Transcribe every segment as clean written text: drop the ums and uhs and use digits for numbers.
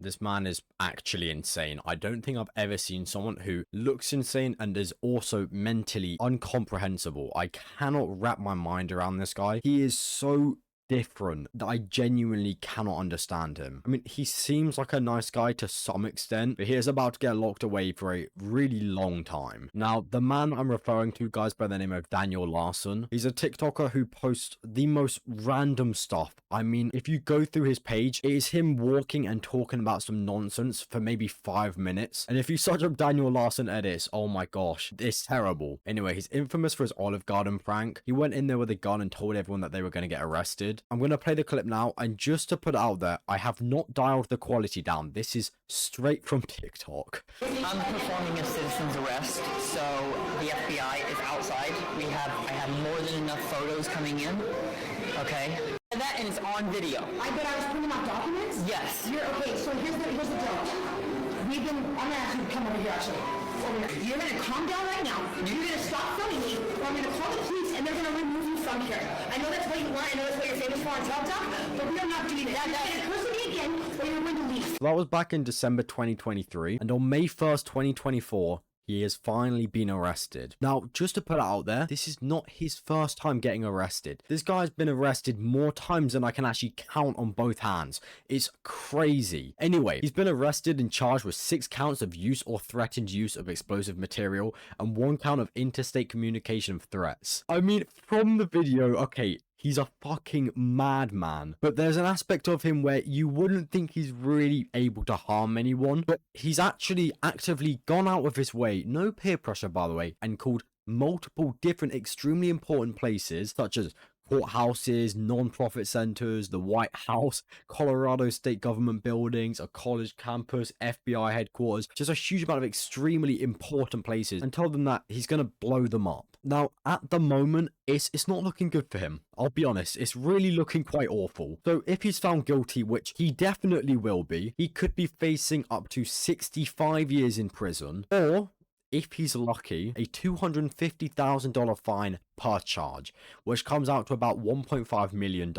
This man is actually insane. I don't think I've ever seen someone who looks insane and is also mentally incomprehensible. I cannot wrap my mind around this guy. He is so different that I genuinely cannot understand him. I mean, he seems like a nice guy to some extent, but he is about to get locked away for a really long time. Now, the man I'm referring to, guys, by the name of Daniel Larson, he's a TikToker who posts the most random stuff. I mean, if you go through his page, it is him walking and talking about some nonsense for maybe 5 minutes. And if you search up Daniel Larson edits, oh my gosh, it's terrible. Anyway, he's infamous for his Olive Garden prank. He went in there with a gun and told everyone that they were going to get arrested. I'm going to play the clip now, and just to put it out there, I have not dialed the quality down. This is straight from TikTok. I'm performing a citizen's arrest, so the FBI is outside. I have more than enough photos coming in, okay? And it's on video. But I was printing out documents? Yes. Okay, so here's the deal. I'm gonna ask you to come over here, actually. Over here. You're gonna calm down right now. You're gonna stop filming me, or I'm gonna call the police and they're gonna remove you from here. I know that's what you want, I know that's what you're famous for on TikTok, but we are not doing that. You're gonna curse me again, or you're going to leave. So that was back in December 2023, and on May 1st, 2024, he has finally been arrested. Now, just to put it out there, this is not his first time getting arrested. This guy's been arrested more times than I can actually count on both hands. It's crazy. Anyway, he's been arrested and charged with 6 counts of use or threatened use of explosive material and 1 count of interstate communication threats. I mean, from the video, okay, he's a fucking madman. But there's an aspect of him where you wouldn't think he's really able to harm anyone. But he's actually actively gone out of his way, no peer pressure by the way, and called multiple different extremely important places, such as courthouses, non-profit centers, the White House, Colorado state government buildings, a college campus, FBI headquarters, just a huge amount of extremely important places, and told them that he's going to blow them up. Now, at the moment, it's not looking good for him. I'll be honest, it's really looking quite awful. So if he's found guilty, which he definitely will be, he could be facing up to 65 years in prison, or if he's lucky, a $250,000 fine per charge, which comes out to about $1.5 million.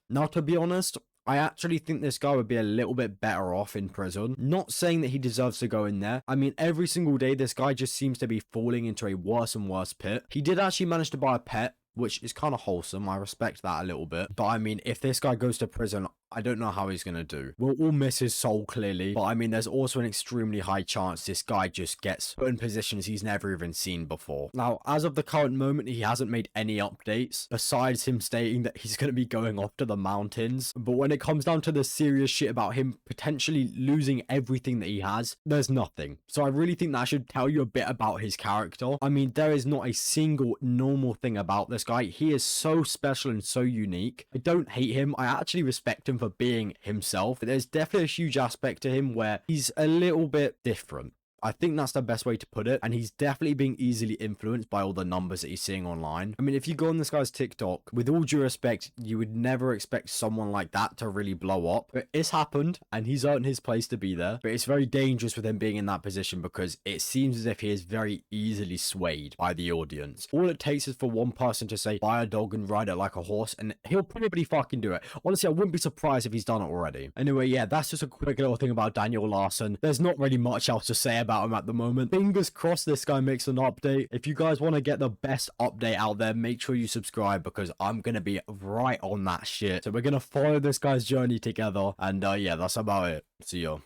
Now, to be honest, I actually think this guy would be a little bit better off in prison. Not saying that he deserves to go in there. I mean, every single day, this guy just seems to be falling into a worse and worse pit. He did actually manage to buy a pet, which is kind of wholesome. I respect that a little bit. But I mean, if this guy goes to prison, I don't know how he's going to do. We'll all miss his soul, clearly. But I mean, there's also an extremely high chance this guy just gets put in positions he's never even seen before. Now, as of the current moment, he hasn't made any updates, besides him stating that he's going to be going off to the mountains. But when it comes down to the serious shit about him potentially losing everything that he has, there's nothing. So I really think that should tell you a bit about his character. I mean, there is not a single normal thing about this guy. He is so special and so unique. I don't hate him. I actually respect him for being himself. But there's definitely a huge aspect to him where he's a little bit different. I think that's the best way to put it. And he's definitely being easily influenced by all the numbers that he's seeing online. I mean, if you go on this guy's TikTok, with all due respect, you would never expect someone like that to really blow up. But it's happened and he's earned his place to be there. But it's very dangerous with him being in that position because it seems as if he is very easily swayed by the audience. All it takes is for one person to say, buy a dog and ride it like a horse, and he'll probably fucking do it. Honestly, I wouldn't be surprised if he's done it already. Anyway, yeah, that's just a quick little thing about Daniel Larson. There's not really much else to say about him at the moment. Fingers crossed this guy makes an update. If you guys want to get the best update out there, make sure you subscribe because I'm going to be right on that shit. So we're going to follow this guy's journey together. And yeah, that's about it. See ya.